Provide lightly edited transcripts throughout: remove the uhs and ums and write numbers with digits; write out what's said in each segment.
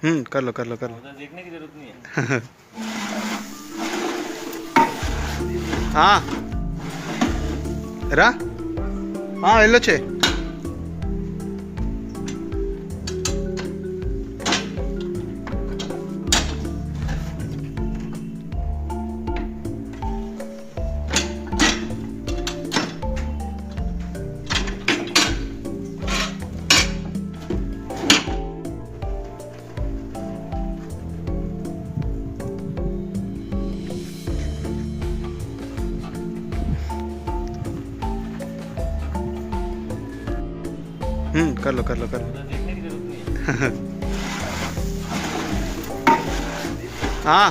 कर लो कर लो कर लो। उधर देखने की जरूरत नहीं है। हाँ रा हाँ వెళ్ళొచ్చే। कर लो कर लो कर लो। उधर देखने की जरूरत नहीं है। हाँ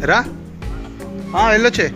రా వెళ్ళొచ్చే।